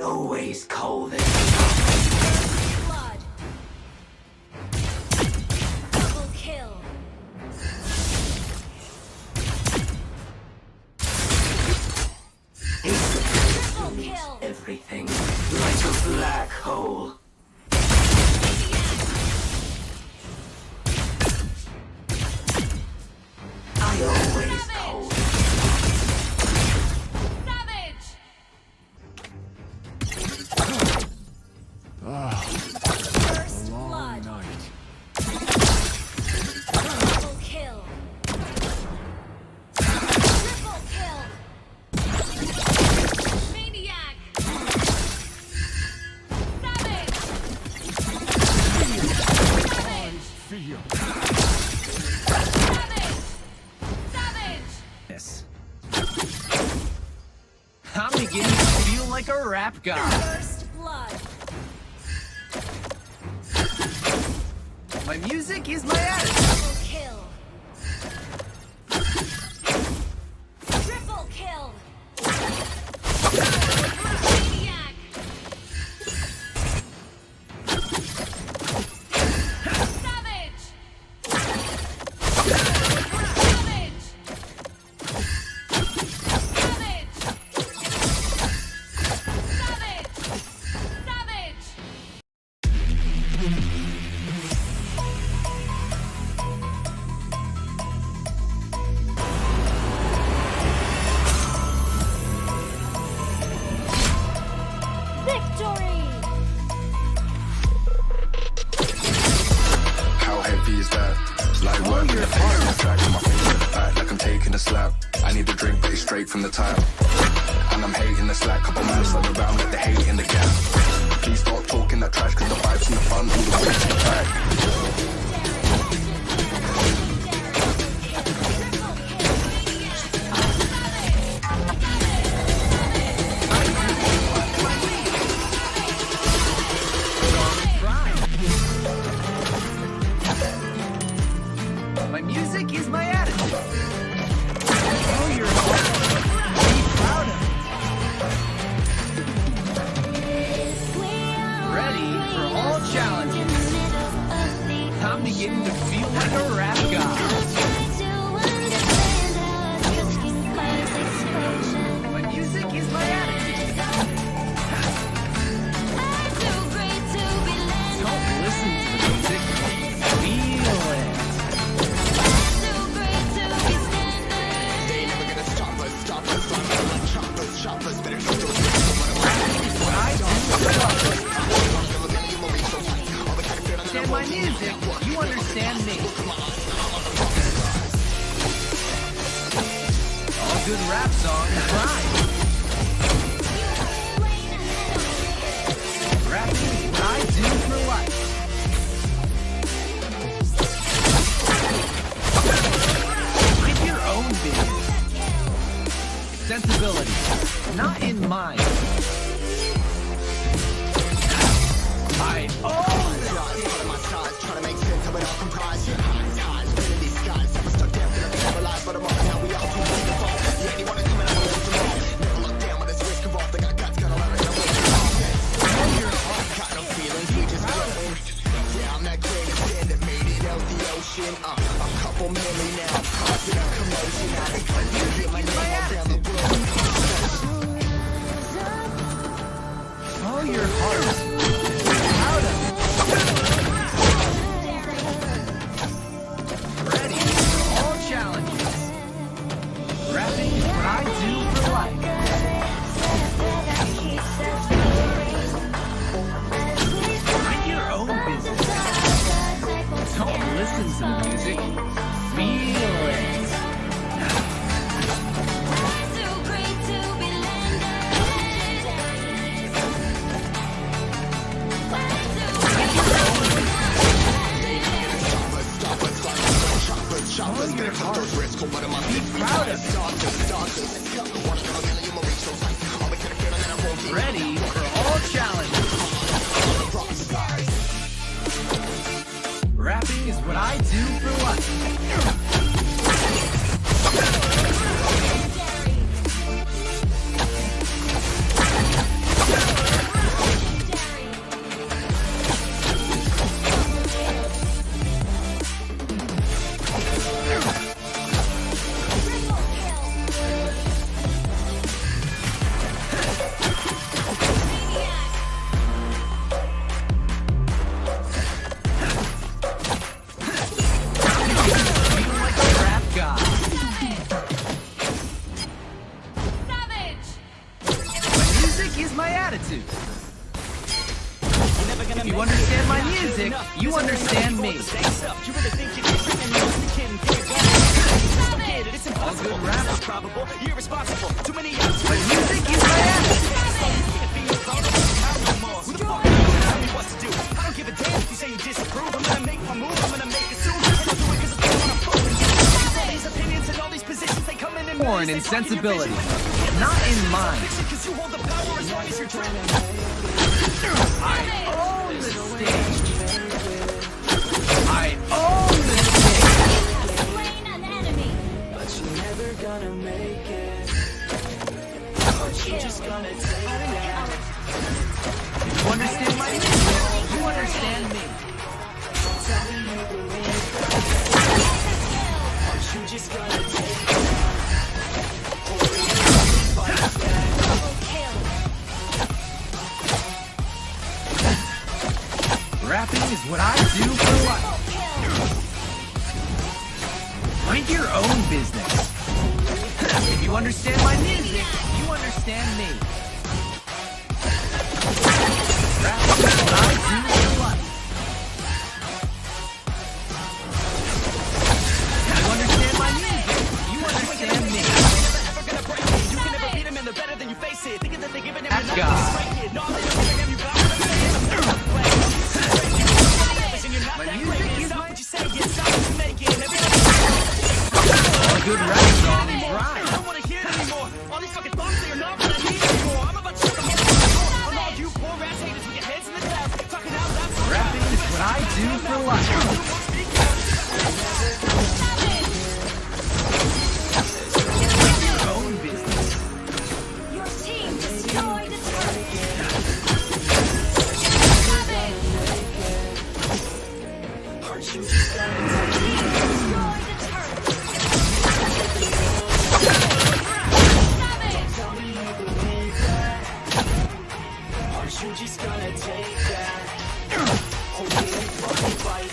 Always call this Blood. Double kill. Triple kill. everything like a black hole. I always call Savage. First blood. Double kill. Triple kill. Maniac. Savage. Savage. Savage. Yes. I'm beginning to feel like a rap guy. First blood. My music is my attitude. Double kill. Triple kill. Maniac. Savage. Savage. Savage. Savage. Savage. Victory! How heavy is that? Like working the pace on the track with my finger at the back, like I'm taking a slap. I need a drink, but it's straight from the tap. And I'm hating the slack, couple man slung around like the hate in the gap. Please stop talking that trash, cause the vibes in the front all the way to the back. My music is my attitude. Oh, you're be proud of me. Ready for all challenges. I'm beginning to feel like a rap guy. My music is my attitude. Don't listen to the music. Feel it. Understand my music, you understand me. All good rap songs rhyme. Rapping is what I do for life. Mind your own business. Sensibility, not in mine. I own Oh, your heart. Proud of it. Ready for all challenges. Rapping is what I do for life. Mind your own business. Don't listen to the music. Feel it. what I do for life. Rap god. Savage! Music is my attitude. If you understand my music, you understand me. All good rap. But music is my attitude. Porn insensibility, not in mind. I own the stage. I own the stage. Slain an enemy. But you're never gonna make it. You're just gonna take that. You understand my music? You understand me. You're just gonna take that. Rapping is what I do for life. Mind your own business. If you understand my music, you understand me. Rapping is what I do for life. You understand my music, you understand me. That guy. My music is my all good rap songs rhyme. I don't wanna hear it anymore. All these fucking thoughts that you're not what I need anymore. I'm about to shut the motherfucker on all you poor ass haters with your heads in the clouds. Talking out loud. Rapping is what I do for life. Mind your own business. Your team destroyed a turret. Aren't you just gonna take it? Destroyed a turret. Savage! Tell me you believe that. Aren't you just gonna take that? Oh, yeah, fucking fight.